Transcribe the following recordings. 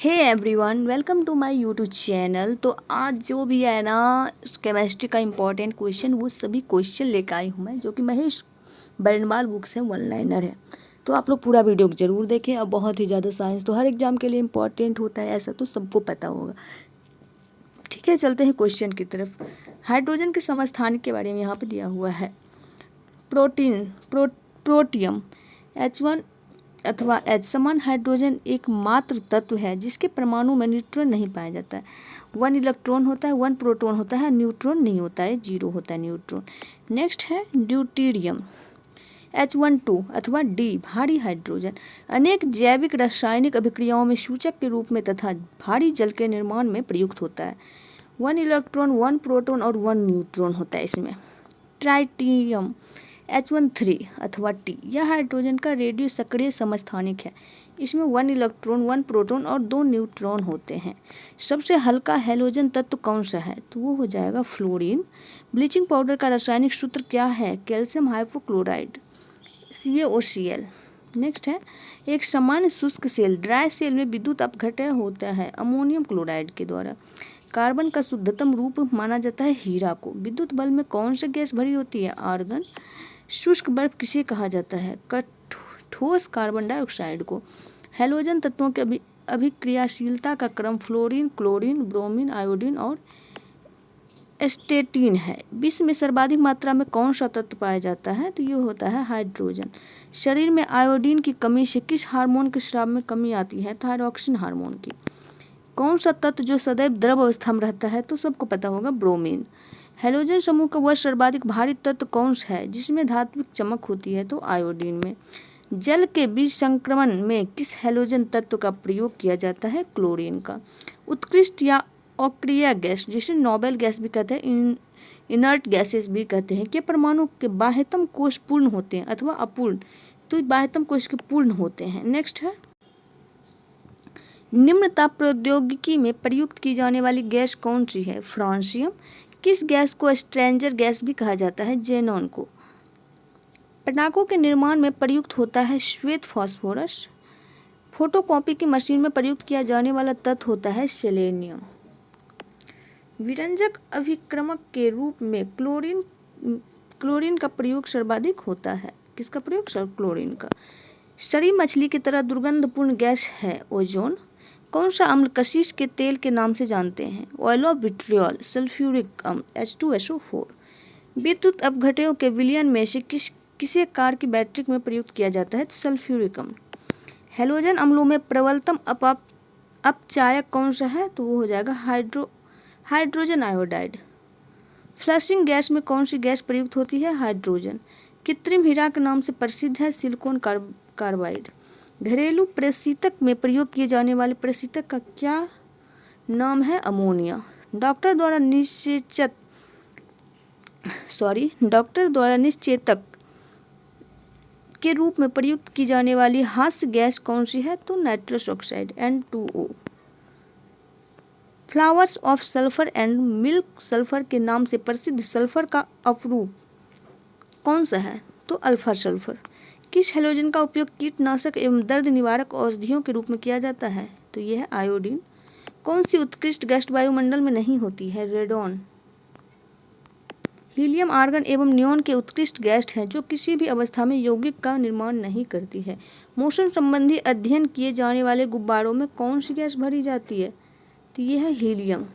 Hey everyone, welcome to my YouTube channel. तो आज जो भी है ना केमिस्ट्री का इम्पोर्टेंट क्वेश्चन, वो सभी क्वेश्चन लेकर आई हूँ मैं, जो कि महेश बरनवाल बुक से वन लाइनर है। तो आप लोग पूरा वीडियो ज़रूर देखें। अब बहुत ही ज़्यादा साइंस तो हर एग्जाम के लिए इम्पोर्टेंट होता है, ऐसा तो सबको पता होगा। ठीक है, चलते हैं क्वेश्चन की तरफ। हाइड्रोजन के समस्थानिक के बारे में यहाँ पर दिया हुआ है। प्रोटियम H1 अथवा H समान हाइड्रोजन एकमात्र तत्व है जिसके परमाणु में न्यूट्रॉन नहीं पाया जाता है। 1 इलेक्ट्रॉन होता है, 1 प्रोटॉन होता है, न्यूट्रॉन नहीं होता है, 0 होता है न्यूट्रॉन। नेक्स्ट है ड्यूटेरियम H12 अथवा D भारी हाइड्रोजन अनेक जैविक रासायनिक अभिक्रियाओं में सूचक के रूप में तथा भारी जल के निर्माण में प्रयुक्त होता है। 1 इलेक्ट्रॉन, 1 प्रोटॉन और 1 न्यूट्रॉन होता है इसमें। ट्राइटियम H13 अथवा T यह हाइड्रोजन का रेडियो सक्रिय समस्थानिक है। इसमें 1 इलेक्ट्रॉन, 1 प्रोटॉन और 2 न्यूट्रॉन होते हैं। सबसे हल्का हैलोजन तत्व कौन सा है? तो वो हो जाएगा फ्लोरीन। ब्लीचिंग पाउडर का रासायनिक सूत्र क्या है? Calcium hypochloride CaOCl। नेक्स्ट है एक सामान्य शुष्क सेल ड्राई सेल में विद्युत अपघटन होता है अमोनियम क्लोराइड के द्वारा। कार्बन का शुद्धतम रूप माना जाता है हीरा को। विद्युत बल्ब में कौन सी गैस भरी होती है? आर्गन। शुष्क बर्फ किसे कहा जाता है? ठोस कार्बन डाइऑक्साइड को। हैलोजन तत्वों की अभिक्रियाशीलता का क्रम फ्लोरीन, क्लोरीन, ब्रोमीन, आयोडीन और एस्टेटीन है। विश्व में सर्वाधिक मात्रा में कौन सा तत्व पाया जाता है? तो ये होता है हाइड्रोजन। शरीर में आयोडीन की कमी से किस हार्मोन के स्राव में कमी आती है? थायरॉक्सिन हार्मोन की। कौन सा तत्व जो सदैव द्रव अवस्था में रहता है? तो सबको पता होगा, ब्रोमीन। हैलोजन समूह का वह सर्वाधिक भारी तत्व कौन सा है जिसमें धात्विक चमक होती है? तो आयोडीन में। जल के बीच संक्रमण में किस हैलोजन तत्व का प्रयोग किया जाता है? क्लोरीन का। उत्कृष्ट या अक्रिय गैस, जिसे नोबेल गैस भी कहते हैं, इनर्ट गैसेस भी कहते हैं, के परमाणु के बाह्यतम कोश पूर्ण होते हैं अथवा अपूर्ण? तो बाह्यतम कोश के पूर्ण होते हैं। नेक्स्ट है निम्न ताप प्रौद्योगिकी में प्रयुक्त की जाने वाली गैस कौन सी है? फ्रांसियम। किस गैस को स्ट्रेंजर गैस भी कहा जाता है? जेनॉन को। पटाखों के निर्माण में प्रयुक्त होता है श्वेत फास्फोरस। फोटोकॉपी की मशीन में प्रयुक्त किया जाने वाला तत्व होता है सेलेनियम। विरंजक अभिक्रमक के रूप में क्लोरीन का प्रयोग सर्वाधिक होता है। किसका प्रयोग? क्लोरीन का। सड़ी मछली की तरह दुर्गंधपूर्ण गैस है ओजोन। कौन सा अम्ल कशिश के तेल के नाम से जानते हैं? ऑयल ऑफ विट्रियोल, सल्फ्यूरिक अम्ल, H2SO4। विद्युत अपघटनों के विलयन में से किसे कार की बैटरी में प्रयुक्त किया जाता है? सल्फ्यूरिक अम्ल। हैलोजन अम्लों में प्रबलतम अपचायक कौन सा है? तो वो हो जाएगा हाइड्रोजन आयोडाइड। फ्लशिंग गैस में कौन सी गैस प्रयुक्त होती है? हाइड्रोजन। कृत्रिम हीरा के नाम से प्रसिद्ध है सिलिकॉन कार्बाइड। घरेलू प्रशीतक में प्रयोग किए जाने वाले प्रशीतक का क्या नाम है? अमोनिया। डॉक्टर द्वारा निश्चेतक के रूप में प्रयुक्त की जाने वाली हास्य गैस कौन सी है? तो nitrous oxide N2O। Flowers of sulphur and milk sulphur के नाम से प्रसिद्ध सल्फर का अपरूप कौन सा है? तो अल्फा सल्फर। किस हैलोजन का उपयोग कीटनाशक एवं दर्द निवारक औषधियों के रूप में किया जाता है? तो यह है आयोडीन। कौन सी उत्कृष्ट गैस वायुमंडल में नहीं होती है? रेडॉन। हीलियम, आर्गन एवं नियॉन के उत्कृष्ट गैस हैं जो किसी भी अवस्था में यौगिक का निर्माण नहीं करती है। मौसम संबंधी अध्ययन किए जाने वाले गुब्बारों में कौन सी गैस भरी जाती है? तो यह है हीलियम।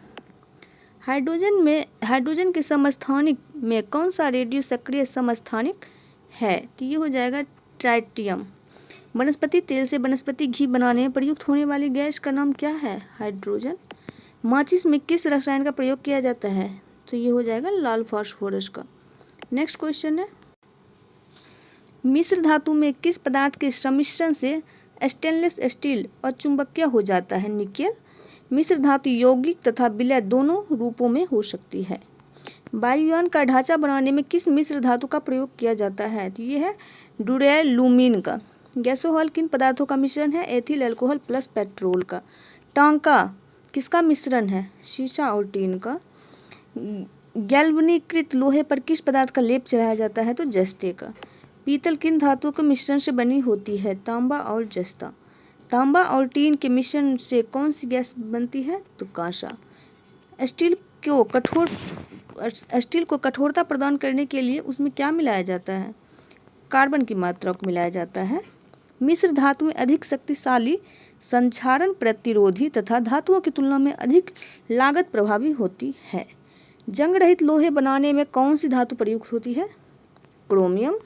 हाइड्रोजन के समस्थानिक में कौन सा रेडियो सक्रिय समस्थानिक है? तो ये हो जाएगा ट्राइटियम। वनस्पति तेल से वनस्पति घी बनाने में प्रयुक्त होने वाली गैस का नाम क्या है? हाइड्रोजन। माचिस में किस रसायन का प्रयोग किया जाता है? तो ये हो जाएगा लाल फास्फोरस का। नेक्स्ट क्वेश्चन है मिश्र धातु में किस पदार्थ के सम्मिश्रण से स्टेनलेस स्टील अचुंबकीय हो जाता है? निकेल। मिश्र धातु यौगिक तथा विलय दोनों रूपों में हो सकती है। वायुयान का ढांचा बनाने में किस मिश्र धातु का प्रयोग किया जाता है? तो ये है ड्यूरेलुमीन का। गैसोहॉल किन पदार्थों का मिश्रण है? एथिल अल्कोहल प्लस पेट्रोल का। टांका किसका मिश्रण है? शीशा और टीन का। गैल्वनीकृत लोहे पर किस पदार्थ का लेप चढ़ाया जाता है? तो जस्ते का। पीतल किन धातुओं के मिश्रण से बनी होती है? तांबा और जस्ता। तांबा और टीन के मिश्रण से कौन सी गैस बनती है? तो कांसा। स्टील को कठोरता प्रदान करने के लिए उसमें क्या मिलाया जाता है? कार्बन की मात्रा को मिलाया जाता है। मिश्र धातुएं अधिक शक्तिशाली, संक्षारण प्रतिरोधी तथा धातुओं की तुलना में अधिक लागत प्रभावी होती है। जंग रहित लोहे बनाने में कौन सी धातु प्रयुक्त होती है? क्रोमियम।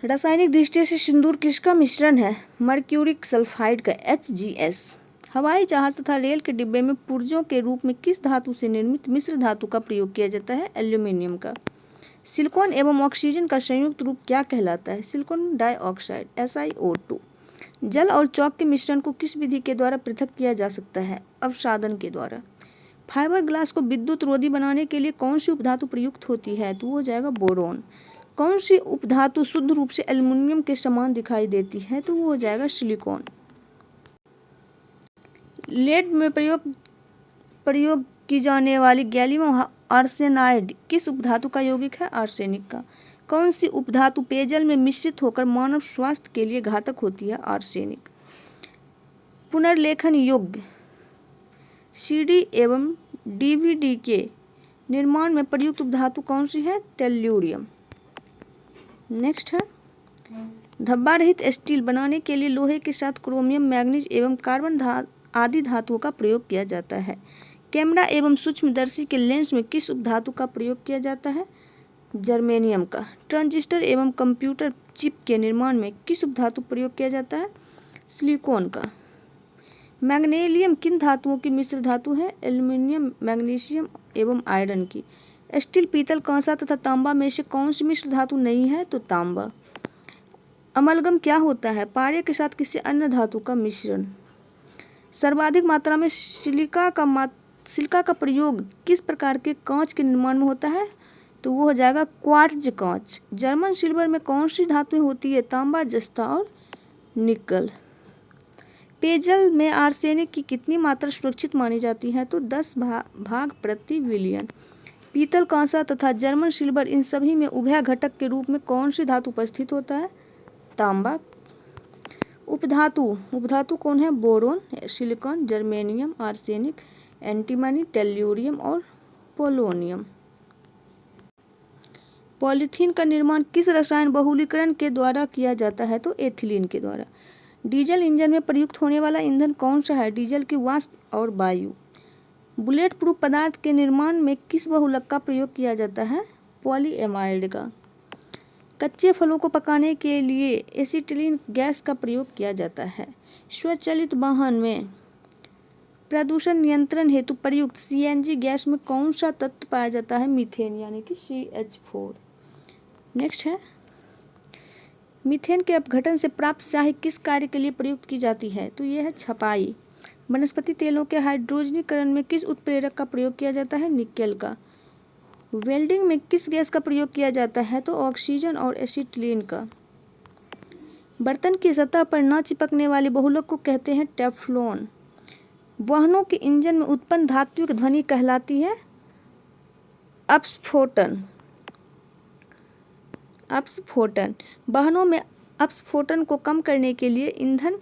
रासायनिक दृष्टि से सिंदूर किसका मिश्रण है? मर्क्यूरिक सल्फाइड का, HgS। हवाई जहाज तथा रेल के डिब्बे में पुर्जों के रूप में किस धातु से निर्मित मिश्र धातु का प्रयोग किया जाता है? एल्यूमिनियम का। सिलिकॉन एवं ऑक्सीजन का संयुक्त रूप क्या कहलाता है? Silicon dioxide, SiO2। जल और चॉक के मिश्रण को किस विधि के द्वारा पृथक किया जा सकता है? अवसादन के द्वारा। फाइबर ग्लास को विद्युत रोधी बनाने के लिए कौन सी उपधातु प्रयुक्त होती है? तो वो हो जाएगा बोरोन। कौन सी उपधातु शुद्ध रूप से एल्युमिनियम के समान दिखाई देती है? तो वो हो जाएगा सिलिकॉन। लेड में प्रयोग की जाने वाली गैलियम आर्सेनाइड किस उपधातु का यौगिक है? आर्सेनिक का। कौन सी उपधातु पेयजल में मिश्रित होकर मानव स्वास्थ्य के लिए घातक होती है? आर्सेनिक। पुनर्लेखन योग्य CD एवं DVD के निर्माण में प्रयुक्त उपधातु कौन सी है? टेल्यूरियम। नेक्स्ट है, धब्बा रहित स्टील बनाने के लिए लोहे के साथ क्रोमियम, मैग्नीज एवं कार्बन आदि धातुओं का प्रयोग किया जाता है। कैमरा एवं सूक्ष्मदर्शी के लेंस में किस उपधातु का प्रयोग किया जाता है? जर्मेनियम का। ट्रांजिस्टर एवं कंप्यूटर चिप के निर्माण में किस उपधातु प्रयोग किया जाता है? सिलिकॉन का। मैग्नीशियम किन धातुओं की मिश्र धातु है? एल्यूमिनियम, मैग्नीशियम एवं आयरन की। स्टील, पीतल, कांसा तथा तांबा में से कौन सी मिश्र धातु नहीं है? तो तांबा। अमलगम क्या होता है? पारे के साथ किसी अन्य धातु का मिश्रण। सर्वाधिक मात्रा में सिलिका का प्रयोग किस प्रकार के कांच के निर्माण में होता है? तो वो हो जाएगा क्वार्ट्ज कांच। जर्मन सिल्वर में कौन सी धातुएं होती है? तांबा, जस्ता और निकल। पेयजल में आर्सेनिक की कितनी मात्रा सुरक्षित मानी जाती है? तो 10 भाग प्रति बिलियन। पीतल, कांसा तथा जर्मन सिल्वर इन सभी में उभय घटक के रूप में कौन सी धातु उपस्थित होता है? तांबा। उपधातु कौन है? Boron, silicon, germanium, arsenic, antimony, tellurium और पोलोनियम। पॉलीथीन का निर्माण किस रसायन बहुलीकरण के द्वारा किया जाता है? तो एथिलीन के द्वारा। डीजल इंजन में प्रयुक्त होने वाला ईंधन कौन सा है? डीजल की वाष्प और वायु। बुलेट प्रूफ पदार्थ के निर्माण में किस बहुलक का प्रयोग किया जाता है? पॉलीएमाइड का। कच्चे फलों को पकाने के लिए एसिटिलीन गैस का प्रयोग किया जाता है। स्वचालित वाहन में प्रदूषण नियंत्रण हेतु प्रयुक्त CNG गैस में कौन सा तत्व पाया जाता है? मीथेन यानी कि CH4। नेक्स्ट है, मीथेन के अपघटन से प्राप्त स्याही किस कार्य के लिए प्रयुक्त की जाती है? तो यह है छपाई। वनस्पति तेलों के हाइड्रोजनीकरण में किस उत्प्रेरक का प्रयोग किया जाता है? निकेल का। वेल्डिंग में किस गैस का प्रयोग किया जाता है? तो ऑक्सीजन और एसिटिलीन का। बर्तन की सतह पर न चिपकने वाले बहुलक को कहते हैं टेफ्लॉन। वाहनों के इंजन में उत्पन्न धात्विक ध्वनि कहलाती है अपस्फोटन। वाहनों में अपस्फोटन को कम करने के लिए ईंधन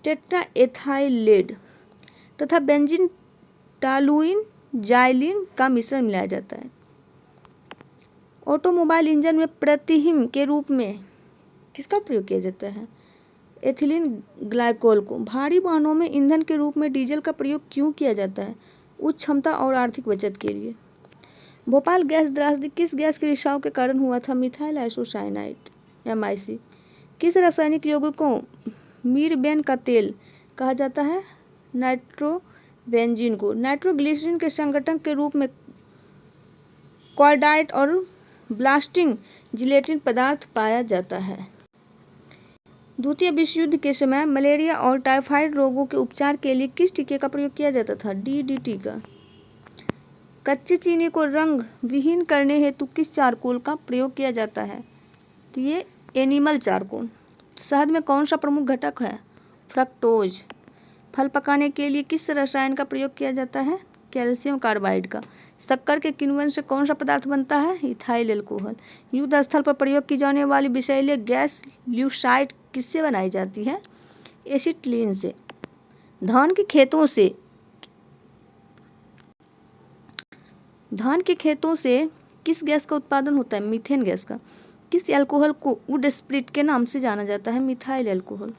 टेट्राएथाइलेड तथा बेंजीन टॉलुइन जाइलिन का मिश्रण मिलाया जाता है। ऑटोमोबाइल इंजन में प्रतिहिम के रूप में किसका प्रयोग किया जाता है? एथिलीन ग्लाइकोल को। भारी वाहनों में ईंधन के रूप में डीजल का प्रयोग क्यों किया जाता है? उच्च क्षमता और आर्थिक बचत के लिए। भोपाल गैस त्रासदी किस गैस के रिसाव के कारण हुआ था? Methyl isocyanide, MIC। किस रासायनिक यौगिक को मीरबेन का तेल कहा जाता है? नाइट्रोबेंजीन को। नाइट्रोग्लिसरीन के संगठन के रूप में कॉर्डाइट और ब्लास्टिंग जिलेटिन पदार्थ पाया जाता है। द्वितीय विश्व युद्ध के समय मलेरिया और टाइफाइड रोगों के उपचार के लिए किस टीके का प्रयोग किया जाता था? DDT का। कच्चे चीनी को रंग विहीन करने हेतु किस चारकोल का प्रयोग किया जाता है? तो ये एनिमल चारकोल। शहद में कौन सा प्रमुख घटक है? फ्रक्टोज। फल पकाने के लिए किस रसायन का प्रयोग किया जाता है? कैल्शियम कार्बाइड का। शक्कर के किण्वन से कौन सा पदार्थ बनता है? Ethyl alcohol. युद्ध स्थल पर प्रयोग की जाने वाली विषैले गैस ल्यूसाइड किससे बनाई जाती है? एसिटिलीन से। धान के खेतों से किस गैस का उत्पादन होता है? मीथेन गैस का। किस अल्कोहल को वुड स्प्रिट के नाम से जाना जाता है? Methyl alcohol.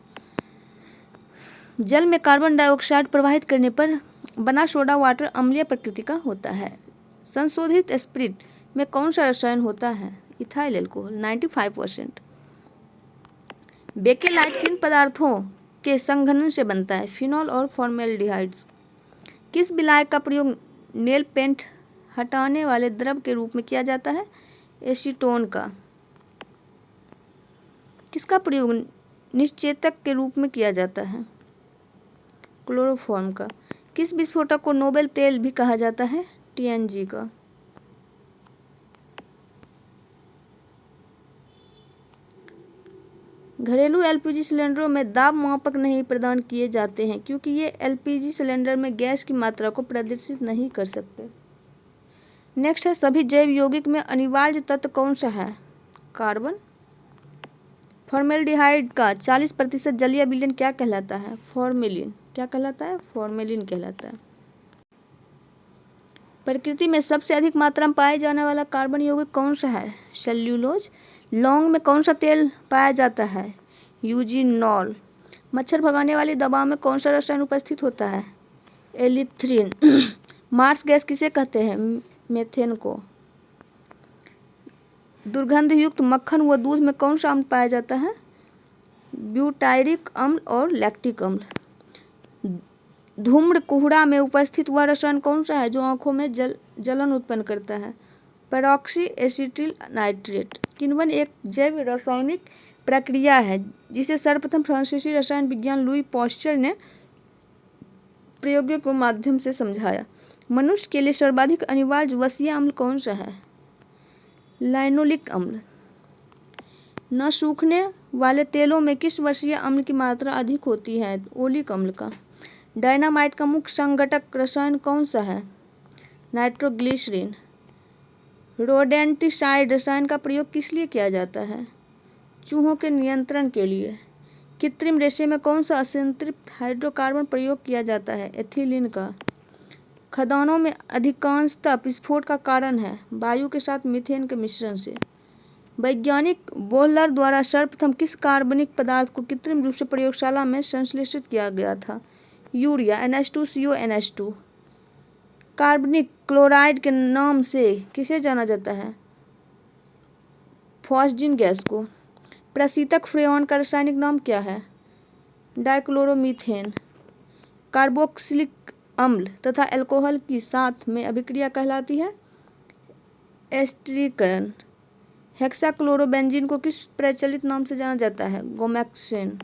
जल में कार्बन डाइऑक्साइड प्रवाहित करने पर बना सोडा वाटर अम्लीय प्रकृति का होता है। संशोधित स्प्रिट में कौन सा रसायन होता है? Ethyl alcohol 95%। बेकेलाइट किन पदार्थों के संघनन से बनता है? फिनॉल और फॉर्मेल्डिहाइड्स। किस विलायक का प्रयोग नेल पेंट हटाने वाले द्रव के रूप में किया जाता है? एसीटोन का। किसका प्रयोग निश्चेतक के रूप में किया जाता है? क्लोरोफॉर्म का। किस विस्फोटक को नोबेल तेल भी कहा जाता है? टीएनजी का। घरेलू एलपीजी सिलेंडरों में दाब मापक नहीं प्रदान किए जाते हैं क्योंकि ये एलपीजी सिलेंडर में गैस की मात्रा को प्रदर्शित नहीं कर सकते। नेक्स्ट है, सभी जैव यौगिक में अनिवार्य तत्व कौन सा है? कार्बन। फॉर्मेल्डिहाइड का 40% जलीय विलयन क्या कहलाता है? फॉर्मेलिन। क्या कहलाता है? फॉर्मेलिन कहलाता है। प्रकृति में सबसे अधिक मात्रा में पाए जाने वाला कार्बन यौगिक कौन सा है? सेल्यूलोज। लौंग में कौन सा तेल पाया जाता है? यूजिनॉल। मच्छर भगाने वाली दवा में कौन सा रसायन उपस्थित होता है? एलिथ्रिन। मार्स गैस किसे कहते हैं? मेथेन को। दुर्गंधयुक्त मक्खन व दूध में कौन सा अम्ल पाया जाता है? ब्यूटायरिक अम्ल और लैक्टिक अम्ल। धूम्र कुहरा में उपस्थित वह रसायन कौन सा है जो आंखों में जलन उत्पन्न करता है? Peroxy acetyl nitrate. किण्वन एक जैव रासायनिक प्रक्रिया है जिसे सर्वप्रथम फ्रांसीसी रसायन विज्ञान लुई पास्चर ने प्रयोगों के माध्यम से समझाया। मनुष्य के लिए सर्वाधिक अनिवार्य वसीय अम्ल कौन सा है? लाइनोलिक अम्ल। न सूखने वाले तेलों में किस वसीय अम्ल की मात्रा अधिक होती है? ओलिक अम्ल का। डायनामाइट का मुख्य संघटक रसायन कौन सा है? नाइट्रोग्लिसरीन। रोडेंटिसाइड रसायन का प्रयोग किस लिए किया जाता है? चूहों के नियंत्रण के लिए। कृत्रिम रेशे में कौन सा असंतृप्त हाइड्रोकार्बन प्रयोग किया जाता है? एथिलीन का। खदानों में अधिकांशतः विस्फोट का कारण है वायु के साथ मीथेन के मिश्रण से। वैज्ञानिक बोहलर द्वारा सर्वप्रथम किस कार्बनिक पदार्थ को कृत्रिम रूप से प्रयोगशाला में संश्लेषित किया गया था? Urea NH2CO NH2। कार्बनिक क्लोराइड के नाम से किसे जाना जाता है? फॉस्जिन गैस को। प्रशीतक फ्रेऑन का रासायनिक नाम क्या है? डाइक्लोरोमीथेन। कार्बोक्सिलिक अम्ल तथा अल्कोहल की साथ में अभिक्रिया कहलाती है? एस्टरीकरण। हेक्साक्लोरोबेंजीन को किस प्रचलित नाम से जाना जाता है? गोमेक्सेन।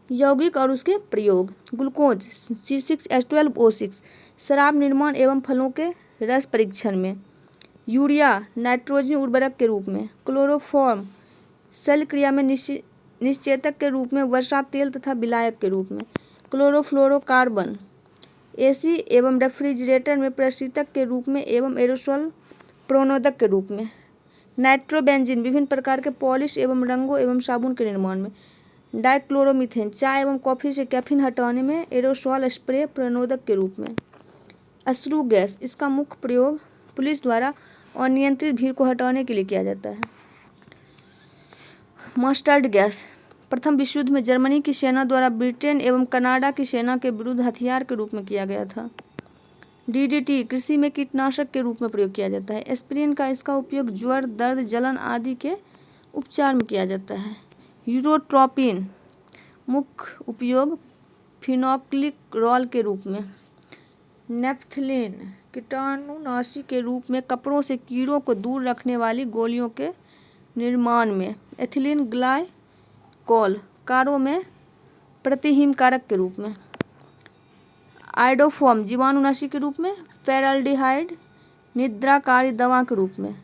यौगिक और उसके प्रयोग। ग्लूकोज C6H12O6 शराब निर्माण एवं फलों के रस परीक्षण में। यूरिया नाइट्रोजन उर्वरक के रूप में। क्लोरोफॉर्म शल्य क्रिया में निश्चेतक के रूप में। वर्षा तेल तथा विलायक के रूप में। क्लोरोफ्लोरोकार्बन एसी एवं रेफ्रिजरेटर में प्रशीतक के रूप में एवं एरोसोल प्रोनोदक के रूप में। नाइट्रोबेंजीन विभिन्न प्रकार के पॉलिश एवं रंगों एवं साबुन के निर्माण में। डाइक्लोरोमीथेन चाय एवं कॉफ़ी से कैफीन हटाने में एरोसोल स्प्रे प्रणोदक के रूप में। अश्रु गैस इसका मुख्य प्रयोग पुलिस द्वारा अनियंत्रित भीड़ को हटाने के लिए किया जाता है। मस्टर्ड गैस प्रथम विश्व युद्ध में जर्मनी की सेना द्वारा ब्रिटेन एवं कनाडा की सेना के विरुद्ध हथियार के रूप में किया गया था। DDT कृषि में कीटनाशक के रूप में प्रयोग किया जाता है। एस्पिरिन का इसका उपयोग ज्वर, दर्द, जलन आदि के उपचार में किया जाता है। यूरोट्रोपिन मुख्य उपयोग फिनोक्सिलिक के रूप में। नेफ्थलीन कीटाणुनाशी के रूप में कपड़ों से कीड़ों को दूर रखने वाली गोलियों के निर्माण में। एथिलीन ग्लाइकोल कारों में प्रतिहिमकारक के रूप में। आइडोफॉर्म जीवाणुनाशी के रूप में। फॉर्मेल्डिहाइड निद्राकारी दवा के रूप में।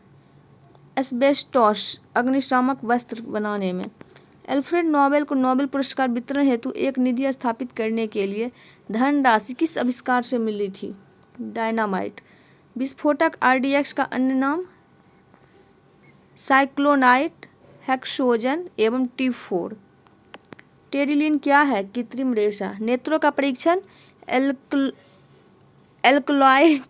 एस्बेस्टोस अग्निशामक वस्त्र बनाने में। अल्फ्रेड नोबेल को नोबेल पुरस्कार वितरण हेतु एक निधि स्थापित करने के लिए धनराशि किस आविष्कार से मिली थी? डायनामाइट। विस्फोटक RDX का अन्य नाम? साइक्लोनाइट, हेक्सोजन एवं T4। टेरिलिन क्या है? कृत्रिम रेशा। नेत्रों का परीक्षण एल्कलॉइड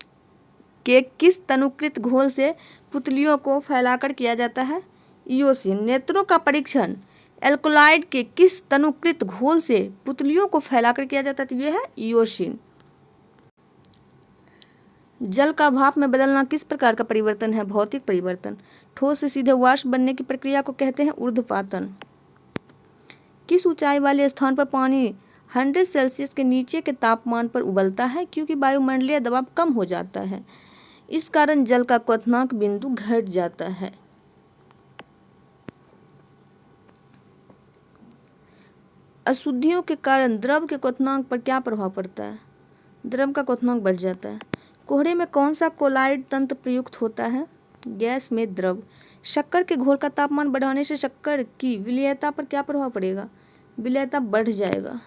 के किस तनुकृत घोल से पुतलियों को फैलाकर किया जाता है? इयोसिन। नेत्रों का परीक्षण एल्कलॉइड के किस तनुकृत घोल से पुतलियों को फैलाकर किया जाता है? तो ये है इयोसिन। जल का भाप में बदलना किस प्रकार का परिवर्तन है? भौतिक परिवर्तन। ठोस से सीधे वाष्प बनने की प्रक्रिया को कहते हैं ऊर्ध्वपातन। किस ऊंचाई वाले स्थान पर पानी 100 सेल्सियस के नीचे के तापमान पर उबलता है? क्योंकि वायुमंडलीय दबाव कम हो जाता है, इस कारण जल का क्वथनांक बिंदु घट जाता है। अशुद्धियों के कारण द्रव के क्वथनांक पर क्या प्रभाव पड़ता है? द्रव का क्वथनांक बढ़ जाता है। कोहरे में कौन सा कोलाइड तंत्र प्रयुक्त होता है? गैस में द्रव। शक्कर के घोल का तापमान बढ़ाने से शक्कर की विलेयता पर क्या प्रभाव पड़ेगा? विलेयता बढ़ जाएगा।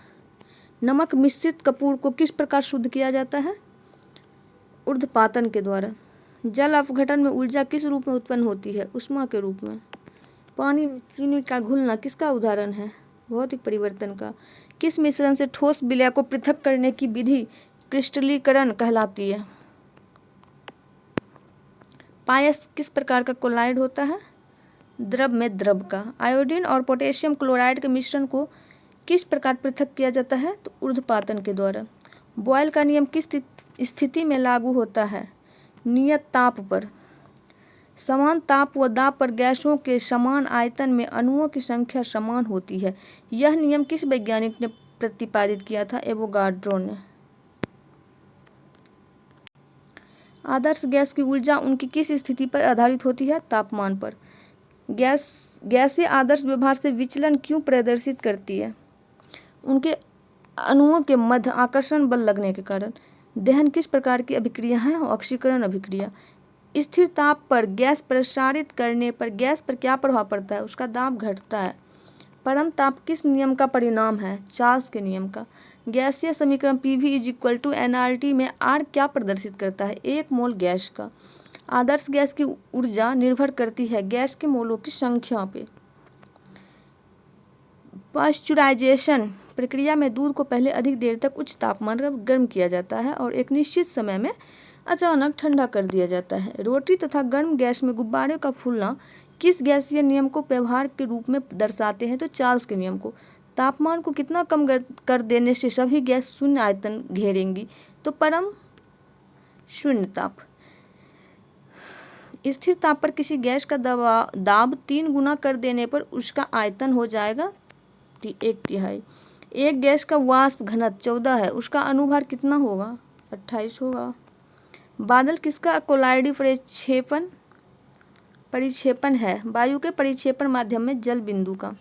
नमक मिश्रित कपूर को किस प्रकार शुद्ध किया जाता है? ऊर्ध्वपातन के द्वारा। जल अपघटन में ऊर्जा किस रूप में उत्पन्न होती है? ऊष्मा के रूप में। पानी में चीनी का घुलना किसका उदाहरण है? भौतिक परिवर्तन का। किस मिश्रण से ठोस विलय को पृथक करने की विधि क्रिस्टलीकरण कहलाती है? पायस किस प्रकार का कोलाइड होता है? द्रव में द्रव का। आयोडीन और पोटेशियम क्लोराइड के मिश्रण को किस प्रकार पृथक किया जाता है? तो ऊर्ध्वपातन के द्वारा। बॉयल का नियम किस स्थिति में लागू होता है? नियत ताप पर। समान ताप व दाब पर गैसों के समान आयतन में अणुओं की संख्या समान होती है। यह नियम किस वैज्ञानिक ने प्रतिपादित किया था? एवोगाड्रो ने। आदर्श गैस की ऊर्जा उनकी किस स्थिति पर आधारित होती है? तापमान पर। गैसें आदर्श व्यवहार से विचलन क्यों प्रदर्शित करती है? उनके अणुओं के मध्य आकर्षण बल लगने के कारण। दहन किस प्रकार की अभिक्रिया है? ऑक्सीकरण अभिक्रिया। स्थिर ताप पर गैस प्रसारित करने पर गैस पर क्या प्रभाव पड़ता है? उसका दाब घटता है। परम ताप किस नियम का परिणाम है? चार्ल्स के नियम का। गैसीय समीकरण PV = nRT में R क्या प्रदर्शित करता है? 1 मोल गैस का। आदर्श गैस की ऊर्जा निर्भर करती है गैस के मोलों की संख्या पे। पाश्चुराइजेशन प्रक्रिया में दूध को पहले अधिक देर तक उच्च तापमान पर गर्म किया जाता है और एक निश्चित समय में अचानक ठंडा कर दिया जाता है। रोटी तथा गर्म गैस में गुब्बारे का फूलना किस गैसीय नियम को व्यवहार के रूप में दर्शाते हैं? तो चार्ल्स के नियम को। तापमान को कितना कम कर देने से सभी गैस शून्य आयतन घेरेंगी? तो परम शून्य ताप। स्थिर ताप पर किसी गैस का दाब 3 गुना कर देने पर उसका आयतन हो जाएगा 1/3। एक गैस का वाष्प घनत्व 14 है, उसका अनुभार कितना होगा? 28 होगा। बादल किसका कोलाइडी परिक्षेपण है? वायु के परिक्षेपण माध्यम में जल बिंदु का।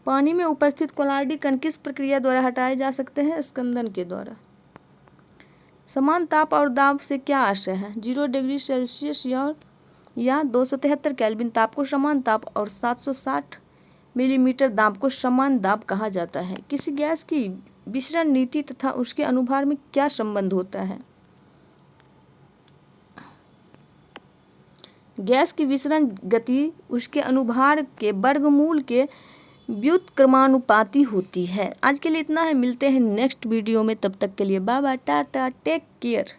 पानी में उपस्थित कोलाइडी कण किस प्रक्रिया द्वारा हटाए जा सकते हैं? स्कंदन के द्वारा। समान ताप और दाब से क्या आशय है? 0 डिग्री सेल्सियस या 273 केल्विन ताप को समान ताप और 760 मिलीमीटर दाब को समान दाब कहा जाता है। किसी गैस की विसरण नीति तथा उसके अनुभार में क्या संबंध होता है? गैस की विसरण गति उसके अनुभार के वर्गमूल के व्युत्क्रमानुपाती होती है। आज के लिए इतना है, मिलते हैं नेक्स्ट वीडियो में। तब तक के लिए bye bye, tata, take care,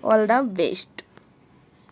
all the best.